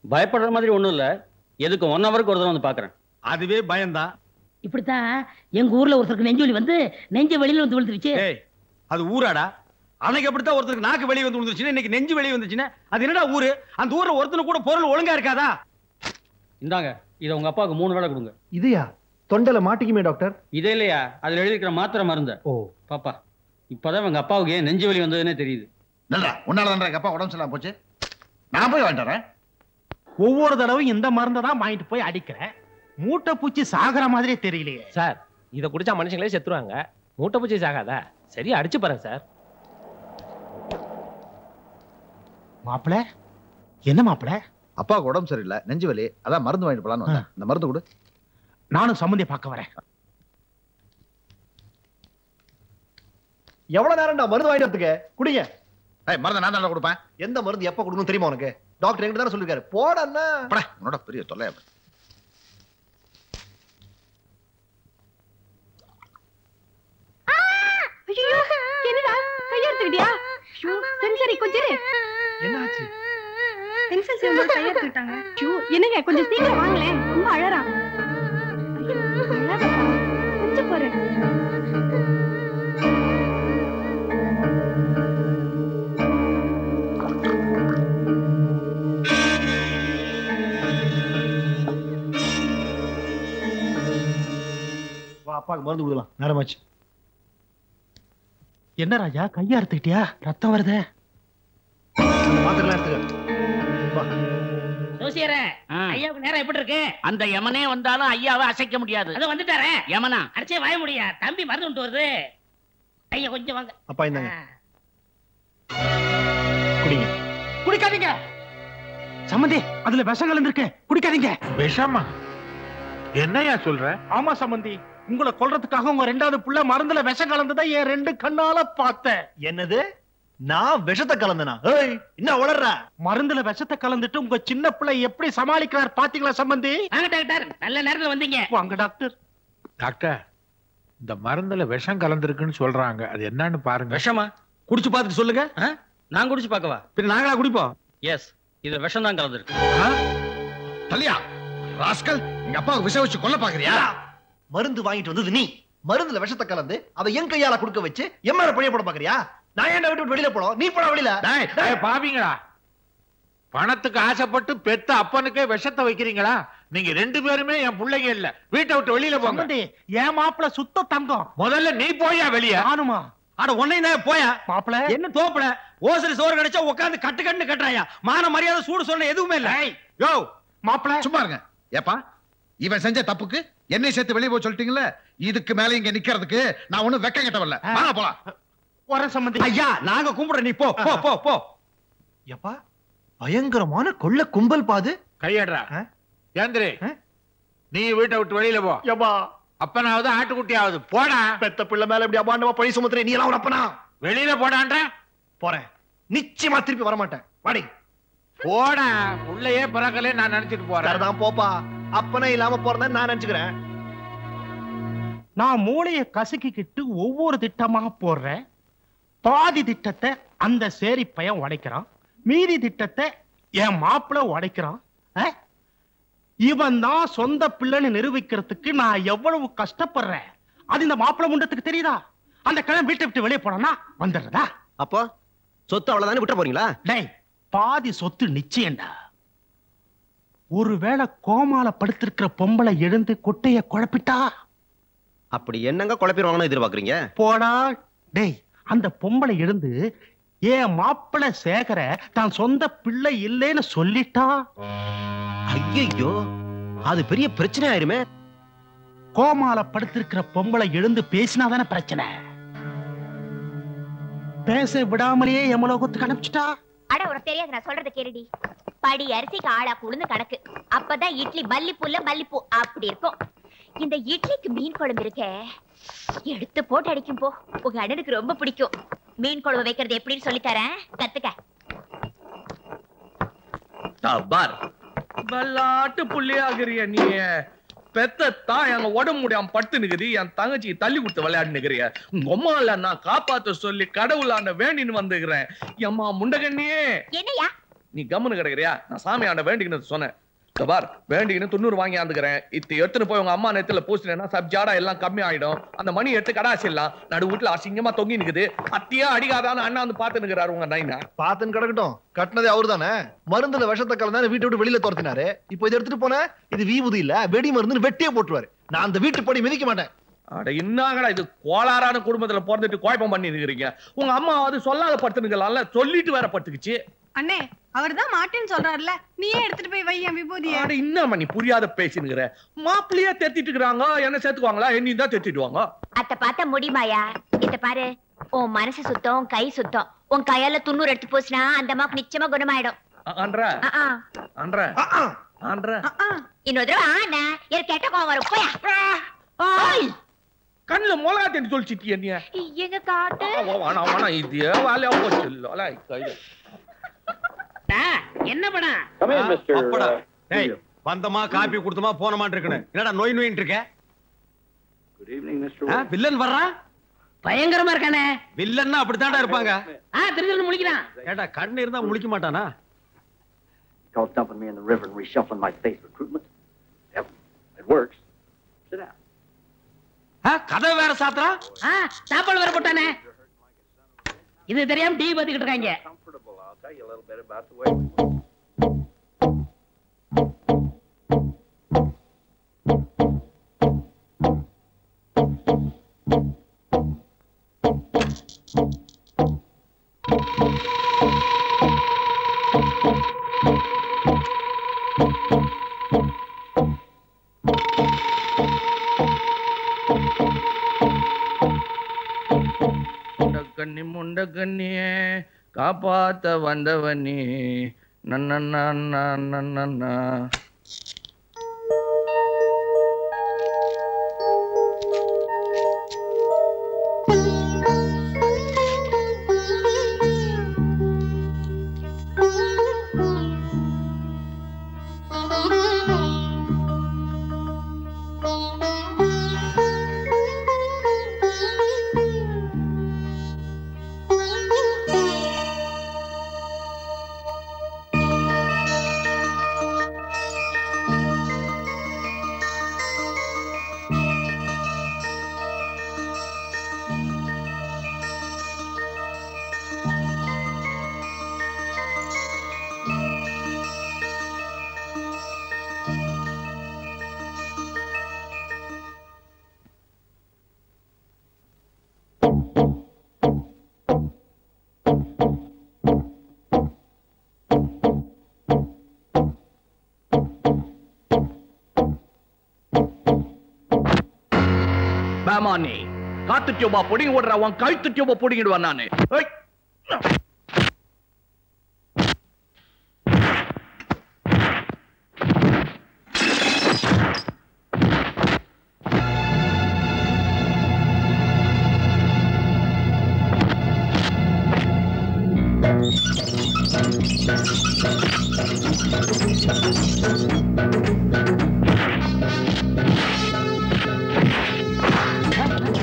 பயப்படுற மாதிரி ஒண்ணும் இல்ல. எதுக்கு 1 ஹவருக்கு ஒரு தடவை வந்து பாக்குறேன். அதுவே பயம்தான். இப்படித்தான் எங்க ஊர்ல ஒருத்தருக்கு நெஞ்சு வலி வந்து நெஞ்ச வெளியில வந்து விழுந்துருச்சு. அது ஊராடா? அன்னைக்கு அப்படித்தான் ஒருத்தருக்கு நாக்கு வெளியே வந்து விழுந்துருச்சுன்னா இன்னைக்கு நெஞ்சு வெளியே வந்துச்சுன்னா அது என்னடா ஊரு? அந்த ஊர்ல ஒருத்தனு கூட பொருள் ஒழுங்கா இருக்காதா? இந்தாங்க, இதை உங்க அப்பாவுக்கு 3 வேளை கொடுங்க. இதையா? தொண்டல மாட்டிக்குமே டாக்டர். இதே இல்லையா, அதுல எழுதிக்கிற மாத்திரை மருந்த. ஓ பாப்பா, இப்பதான் உங்க அப்பாவுக்கு ஏன் நெஞ்சு வலி வந்ததுன்னே தெரியுது. நல்லா உன்னாலதான் எங்க அப்பா உடம்பு சரியில்லாம போச்சு. நான் போய் வாங்கிட்டு வரேன். ஒவ்வொரு தடவையும் இந்த மருந்தை தான் வாங்கிட்டு போய் அடிக்கிறேன். மூட்டை பூச்சி சாகர மாதிரியே தெரியலையே சார். இத குடிச்சா மனுஷங்களே செத்துருவாங்க. மூட்டை பூச்சி சாகாதா? சரி, அடிச்சு பாருங்க சார். மாப்பிள, என்ன மாப்பிள? அப்பாவுக்கு உடம்பு சரியில்லை, நெஞ்சு வலி, அதான் மருந்து வாங்கிட்டு போலான்னு வந்தேன். இந்த மருந்து கொடு. நானும் சம்பந்திய பார்க்க வரேன். எவ்வளவு நேரம் மருந்து வாங்கிட்டு வரதுக்கு? குடிங்க. மருந்து நான் தான் கொடுப்பேன். எந்த மருந்து எப்ப கொடுக்கணும் தெரியுமா உனக்கு? டாக்டர் என்கிட்ட தானே சொல்லிருக்காரு. போடன்னா உன்னோட பெரிய தொல்லையா. என்னடா கையெடுத்துக்கிட்டியா? சரி சரி கொஞ்சம் இரு. என்னாச்சு? பென்சில் சேவ் கையெடுத்துட்டாங்க. என்னங்க கொஞ்சம் சீக்கிரம் வாங்களேன். ரொம்ப அழறா. கொஞ்சம் பாரு. அப்பாவுக்கு மருந்து கொடுக்கலாம். நேரமாச்சு. என்ன ராஜா, கையா எடுத்துக்கிட்டியா? ரத்தம் வருதே. மாத்திரலாம் எடுத்துக்க. ஜோசியரே, ஐயாவுக்கு நேரம் எப்படி இருக்கு? அந்த யமனே வந்தாலும் ஐயாவை அசைக்க முடியாது. அது வந்துட்டாரே யமனா? அடிச்சே வாய முடியா. தம்பி மருந்து கொண்டு வருது. ஐயா கொஞ்சம் வாங்க. அப்பா இந்தாங்க. குடிங்க. குடிக்காதீங்க. சம்பந்தி, அதுல விஷம் கலந்திருக்கு. குடிக்காதீங்க. விஷமா? என்னையா சொல்ற? ஆமா சம்பந்தி, உங்களை கொல்றதுக்காக உங்க 2வது புள்ள மருந்துல விஷம் கலந்ததை என் 2 கண்ணால பார்த்தேன். என்னது? நான் விஷத்தை கலந்தனா? என்ன உளற? மருந்துல விஷத்தை கலந்துட்டு உங்க சின்ன பிள்ளை எப்படி சமாளிக்கிறார் பாத்தீங்களா சம்பந்தி? வாங்க டாக்டர், நல்ல நேரத்துல வந்தீங்க. வாங்க டாக்டர். டாக்டர், இந்த மருந்துல விஷம் கலந்துருக்குன்னு சொல்றாங்க, அது என்னன்னு பாருங்க. விஷமா? குடிச்சு பார்த்துட்டு சொல்லுங்க. நான் குடிச்சு பார்க்கவா? பின்ன நாங்களா குடிப்போம்? எஸ், இதுல விஷம் தான் கலந்துருக்கு. தலியா ராஸ்கல், எங்க அப்பாவுக்கு விஷம் வச்சு கொல்ல பாக்குறியா? மருந்து வாங்கிட்டு வந்தது நீ. மருந்துல விஷத்தை கலந்து அதை என் கையால குடுக்க வச்சு எம்மார பழைய போட பாக்குறியா? நான் என்ன விட்டு வெளியில போடும், நீ போட வெளியில. பாவீங்களா? பணத்துக்கு ஆசைப்பட்டு பெத்த அப்பனுக்கே விஷத்தை வைக்கிறீங்களா? நீங்க 2 பேருமே என் பிள்ளைங்க இல்ல. வீட்டை விட்டு வெளியில போங்க. என் மாப்பிள சுத்த தங்கம். முதல்ல நீ போயா வெளிய. ஆனுமா? அட ஒன்னையும் போயா மாப்பிள. என்ன தோப்புல ஓசரி சோறு கிடைச்சா உட்காந்து கட்டு கட்டு கட்டுறாயா? மான மரியாதை சூடு சொல்ல எதுவுமே இல்ல. யோ மாப்பிள சும்மா இருங்க. ஏப்பா, இவன் செஞ்ச தப்புக்கு என்னை சேர்த்து வெளியே போய் சொல்லிட்டீங்களே. இதுக்கு மேல இங்க நிக்கிறதுக்கு நான் ஒண்ணும் வெக்கம் கட்டவில்லை. வாங்க போலாம். வர சம்பந்தி. ஐயா, நாங்க கும்பிடுற, நீ போ போ போ போ. எப்பா, பயங்கரமான கொள்ள கும்பல் பாது. கையடுறா ஏந்திரி. நீ வீட்டை விட்டு வெளியில போ. எப்பா, அப்பனாவது ஆட்டுக்குட்டியாவது போடா. பெத்த பிள்ளை மேல இப்படி அபாண்டமா பழி சுமத்துற நீ எல்லாம் ஒரு அப்பனா? வெளியில போடான்ற. போறேன், நிச்சயமா திருப்பி வர மாட்டேன். வாடி போடா. உள்ளேயே பிறக்கலே நான் நினைச்சிட்டு போறேன். தான் போப்பா. அப்பனே இல்லாம போறேன்னு நான் நினைச்சுக்கிறேன். நான் மூளையை கசக்கிக்கிட்டு ஒவ்வொரு திட்டமா போடுறேன். பாதி திட்டத்தை அந்த சேரி பையன் உடைக்கிறான், மீதி திட்டத்தை என் மாப்பிள்ள உடைக்கிறான். இவன் தான் சொந்த பிள்ளைன்னு நிரூபிக்கிறதுக்கு நான் எவ்வளவு கஷ்டப்படுறேன். அது இந்த மாப்பிள்ள முண்டத்துக்கு தெரியுதா? அந்த கிழமை வீட்டை விட்டு வெளியே போனா வந்துடுறதா? அப்போ சொத்து அவ்வளவுதானே விட்டு போறீங்களா? டேய், பாதி சொத்து நிச்சயம்டா. ஒருவேளை கோமால படுத்திருக்கிற பொம்பளை எழுந்து கொட்டைய குழப்பிட்டா? அப்படி என்னங்க குழப்பிடுவாங்கன்னு எதிர்பார்க்கறீங்க? போடா. டேய், அந்த பொம்பளை எழுந்து ஏன் மாப்பிள்ளை சேகர தான் சொந்த பிள்ளை இல்லைன்னு சொல்லிட்டா? ஐயோ, அது பெரிய பிரச்சனை ஆயிருமே. கோமால படுத்திருக்கிற பொம்பளை எழுந்து பேசினாதானே பிரச்சனை. பேச விடாமலேயே எமலோகத்துக்கு அனுப்பிச்சிட்டா? அட உனக்கு தெரியாது, நான் சொல்றது கேளுடி. படி அரிசிக்கு ஆளா உளுந்து கணக்கு. அப்பதான் இட்லி மல்லிப்பூல மல்லிப்பூ அப்படி இருக்கும். இந்த இட்லிக்கு மீன் குழம்பு இருக்க, எடுத்து போட்டு அடிக்கும் போ. உங்க அண்ணனுக்கு ரொம்ப பிடிக்கும். மீன் குழம்பு வைக்கிறது எப்படின்னு சொல்லி தரேன், கத்துக்க. விளாட்டு புள்ளியாகிறிய நீ. பெத்த தான் எங்க உடம்பு முடியாம பட்டு நிக்குது, என் தங்கச்சி தள்ளி கொடுத்து விளையாடு நிக்கிறிய. உங்க அம்மா இல்ல, நான் காப்பாத்த சொல்லி கடவுளாண்ட வேண்டின்னு வந்துக்கிறேன். எம்மா முண்டகண்ணியே. என்னையா நீ கம்முன்னு கிடைக்கிறியா? நான் சாமி ஆண்ட வேண்டிக்கின்னு சொன்னேன். பார், வேண்டிக்கின்னு 90 வாங்கி ஆந்துக்கிறேன். எடுத்துன்னு போய் உங்க அம்மா நேரத்துல பூசினா சப்ஜாடா எல்லாம் கம்மி ஆயிடும். அந்த மணி எடுத்து கடாசிடலாம். நடு வீட்டுல அசிங்கமா தொங்கி நிக்குது. அத்தியா அடிக்காதான்னு அண்ணா வந்து பாத்து நிக்கிறாரு உங்க நைனா. பாத்துன்னு கிடக்கட்டும், கட்டினதே அவரு தானே. மருந்துல விஷத்தை கலந்தானே வீட்டை விட்டு வெளியில துரத்தினாரு. இப்போ இதை எடுத்துட்டு போன இது வீபுதி இல்ல, வெடி மருந்துன்னு வெட்டியே போட்டுருவாரு. நான் அந்த வீட்டு படி மிதிக்க மாட்டேன். அட என்னங்கடா இது, கோளாறான குடும்பத்துல பிறந்துட்டு குழப்பம் பண்ணி இருக்கிறீங்க. உங்க அம்மா அது சொல்லாத படுத்துனுங்களாம்ல, சொல்லிட்டு வேற படுத்துக்குச்சு. அண்ணே, அவர்தான் மாட்டேன்னு சொல்றாருல, நீயே எடுத்துட்டு போய் வை என் விபூதியை. அட என்னம்மா நீ புரியாத பேசினுங்கிற? மாப்பிள்ளையா தெத்திட்டு இருக்காங்க, என்ன சேர்த்துக்குவாங்களா? என்னையும் தான் தெத்திடுவாங்க. அத்த பார்த்தா முடியுமாயா? இத பாரு, உன் மனசு சுத்தம், கை சுத்தம். உன் கையால 90 எடுத்து போச்சுனா அந்த அம்மாக்கு நிச்சயமா குணமாயிடும். இன்னொரு தடவை ஆனா எனக்கு கெட்ட கோவம் வரும். போயா கண்ணுல மொளகா தண்ணி தொளிச்சிட்டியா நீ? எங்க காட்டு வேணா இது வேலையா போச்சு. என்ன படம்? வந்தமா காப்பி குடுத்தமா போனமான்னு இருக்கணும். என்னடா நோய் நோயின்னு இருக்க? வில்லன் வர்றான், பயங்கரமா இருக்கானே. வில்லன்னா அப்படித்தான்டா இருப்பாங்க. திருட்டு முழிக்கிறான். ஏடா கண்ணு இருந்தா முழிக்க மாட்டானா? Called dumping me in the river and reshuffling my face recruitment. Yep, it works. Sit down. கதை வேற சாத்திரா? சாப்பாடு வேற போட்டானே. இது தெரியாம டீ பத்திக்கிட்டு இருக்காங்க. I'll tell you a little bit about the way. முண்டகண்ணியே காப்பாத்த வந்தவனே நன்னா. பேமானி காத்து டியூபா பொடிங்க ஓடுற உன் கழுத்து டியூபா பொடிங்கிடுவான் நானு.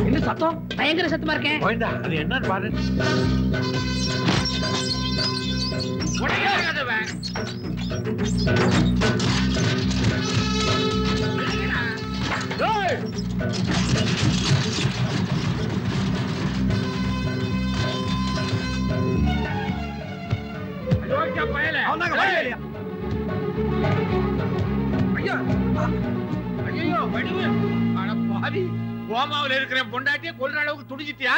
என்ன சத்தம்? பயங்கர சத்தமா இருக்கேன். அது என்னன்னு பாரு. கோமாவில் இருக்கிற பொண்டாட்டியை கொல்ற அளவுக்கு துடிச்சிட்டியா?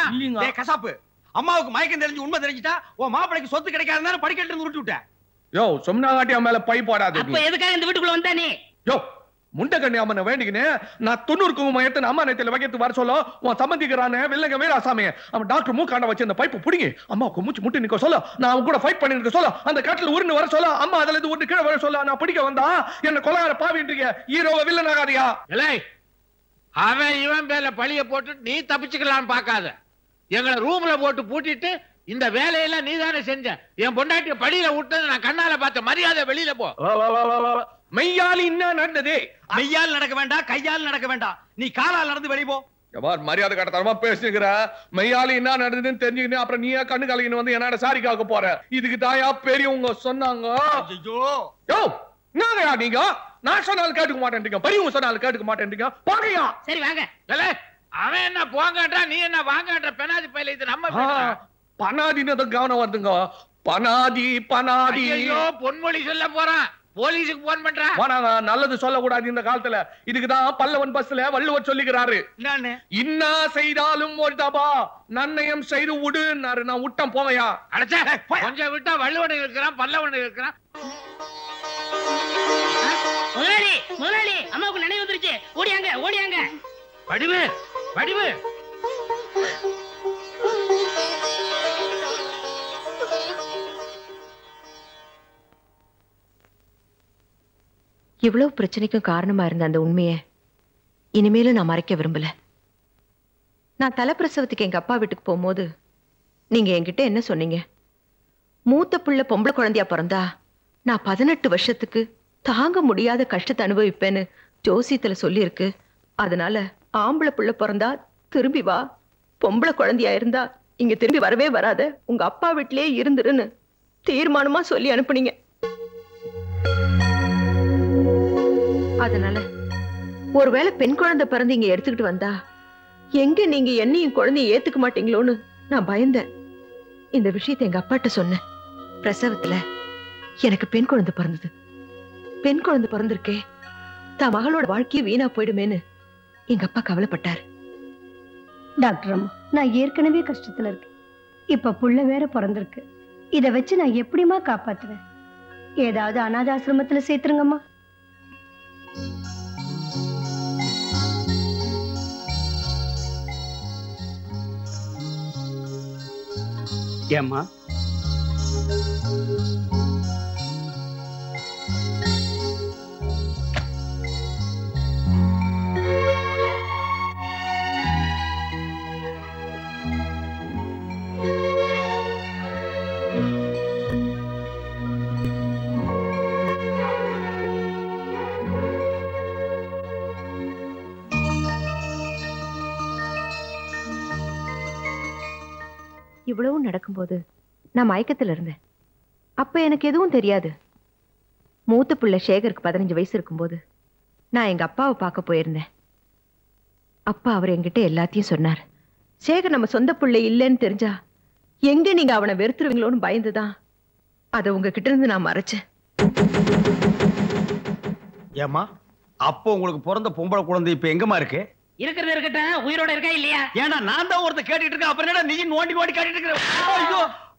கசாப்பு, அம்மாவுக்கு மயக்கம் தெரிஞ்சு உண்மை தெரிஞ்சிட்டா உன் மாப்பிளைக்கு சொத்து கிடைக்காதுன்னு படிக்கட்டு இருந்து விட்டு விட்டேன். யோ சொம்னாகாட்டி அவன் மேல பை போடாது. அப்ப எதுக்காக இந்த வீட்டுக்குள்ள வந்தானே? யோ முண்டகண்ணி அம்மனை வேண்டிக்கினே நான் 90 குங்குமம் எடுத்து அம்மா நேரத்தில் வைக்கிறதுக்கு வர சொல்ல உன் சம்பந்திக்கிறானே வில்லங்க வீராசாமி. அவன் டாக்டர் மூக்காண்ட வச்சு அந்த பைப்பு பிடிங்கி அம்மாவுக்கு மூச்சு முட்டி நிக்க சொல்ல, நான் அவன் கூட ஃபைட் பண்ணிருக்க சொல்ல, அந்த காட்டுல உருண்டு வர சொல்ல, அம்மா அதுல இருந்து உருண்டு கீழே வர சொல்ல, நான் பிடிக்க வந்தா என்ன கொலையார பாவின்றீங்க. ஹீரோவை வில்லன் ஆகாதியா? அவன் இவன் மேல பழிய போட்டு நீ தப்பிச்சுக்கலான்னு பாக்காத. எங்களை ரூம்ல போட்டு பூட்டிட்டு இந்த வேலையெல்லாம் நீ தானே செஞ்ச. என் பொண்டாட்டிய படியில விட்டது நான் கண்ணால பார்த்த. மரியாதை வெளியில போ. மெய்யால் என்ன நடந்தது? மெய்யால் நடக்க வேண்டாம், கையால் நடக்க வேண்டாம். நீ காலால் நடந்து வெளியே போ. எவ்வாறு மரியாதை கட்டத்தரமா பேசுகிற மெய்யாலி என்ன நடந்ததுன்னு தெரிஞ்சுக்கிட்டு அப்புறம் நீயே கண்ணு கலகின்னு வந்து என்னோட சாரி காக்க போற. இதுக்கு தாயா பெரியவங்க சொன்னாங்க. என்னங்கயா நீங்க நான் சொன்னாலும் கேட்டுக்க மாட்டேன்றீங்க, பெரியவங்க சொன்னாலும் கேட்டுக்க மாட்டேன்றீங்க. போங்கயா. சரி வாங்க. அவன் என்ன போங்கன்றா, நீ என்ன வாங்கன்ற. பெனாதி பையில இது நம்ம பனாதின்னு கவனம் வருதுங்க. பனாதி பனாதி. ஐயோ பொன்மொழி சொல்ல போறான், போலீஸுக்கு போன் பண்றான். நல்லது சொல்லக்கூடாது இந்த காலத்துல. இதுக்குதான் பல்லவன் பஸ்ல வள்ளுவர் சொல்லிக்கிறாரு, இன்னா செய்தாலும் ஒரு தபா நன்னயம் செய்து விடு. நான் விட்டம் போவையா. அடைச்ச கொஞ்சம் விட்டா வள்ளுவன் இருக்கிறான், பல்லவன் இருக்கிறான். முதலாளி முதலாளி, அம்மாவுக்கு நினைவு வந்துருச்சு. ஓடியாங்க ஓடியாங்க. வடிவு வடிவு. இவ்வளவு பிரச்சனைக்கும் காரணமா இருந்த அந்த உண்மையை இனிமேலும் நான் மறைக்க விரும்பல. நான் தலைப்பிரசவத்துக்கு எங்க அப்பா வீட்டுக்கு போகும்போது நீங்க என்கிட்ட என்ன சொன்னீங்க? மூத்த புள்ள பொம்பளை குழந்தையா பிறந்தா நான் 18 வருஷத்துக்கு தாங்க முடியாத கஷ்டத்தை அனுபவிப்பேன்னு ஜோசியத்துல சொல்லியிருக்கு. அதனால ஆம்பளை புள்ள பிறந்தா திரும்பி வா, பொம்பளை குழந்தையா இருந்தா இங்க திரும்பி வரவே வராத, உங்க அப்பா வீட்டிலேயே இருந்துருன்னு தீர்மானமா சொல்லி அனுப்புனீங்க. அதனால ஒருவேளை பெண் குழந்தை பிறந்து இங்க எடுத்துக்கிட்டு வந்தா எங்க நீங்க என்னையும் குழந்தைய ஏத்துக்க மாட்டீங்களோன்னு நான் பயந்தேன். இந்த விஷயத்தை எங்க அப்பாட்ட சொன்னேன். பிரசவத்துல எனக்கு பெண் குழந்தை பிறந்தது. பெண் குழந்தை பிறந்திருக்கே, தான் மகளோட வாழ்க்கையை வீணா போயிடுமேன்னு எங்க அப்பா கவலைப்பட்டார். டாக்டர் அம்மா, நான் ஏற்கனவே கஷ்டத்துல இருக்கேன். இப்ப புள்ள வேற பிறந்திருக்கு. இத வச்சு நான் எப்படிமா காப்பாத்துவேன்? ஏதாவது அனாதாசிரமத்துல சேர்த்துருங்கம்மா. ஏம்மா இவ்வளவும் நடக்கும்போது நான் மயக்கத்துல இருந்தேன். அப்ப எனக்கு எதுவும் தெரியாது. மூத்த புள்ள சேகருக்கு 15 வயசு இருக்கும்போது நான் எங்க அப்பாவை பார்க்க போயிருந்தேன். அப்பா அவர் என்கிட்ட எல்லாத்தையும் சொன்னார். சேகர் நம்ம சொந்த புள்ளை இல்லைன்னு தெரிஞ்சா எங்க நீங்க அவனை வெறுத்துருவீங்களோன்னு பயந்துதான் அதை உங்ககிட்ட இருந்து நான் மறைச்சேன். ஏமா அப்போ உங்களுக்கு பிறந்த பொம்பளை குழந்தை இப்ப எங்கம்மா இருக்கு? இருக்கிறது இருக்கட்டும், உயிரோட இருக்கா இல்லையா? ஏன்னா நான் தான் ஒருத்த கேட்டுட்டு இருக்கேன். அப்புறம் என்ன நீ நோண்டி நோண்டி கேட்டுட்டு இருக்க? ஐயோ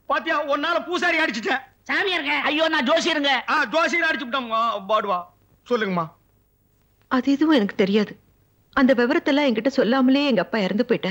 பாத்தியா, ஒன்னால பூசாரி அடிச்சிட்டேன். சாமியாருங்க. ஐயோ நான் ஜோசியருங்க. ஜோசியர் அடிச்சு விட்டோம். பாடுவா சொல்லுங்கம்மா. அது எதுவும் எனக்கு தெரியாது. அந்த விவரத்தெல்லாம் என்கிட்ட சொல்லாமலே எங்க அப்பா இறந்து போயிட்டார்.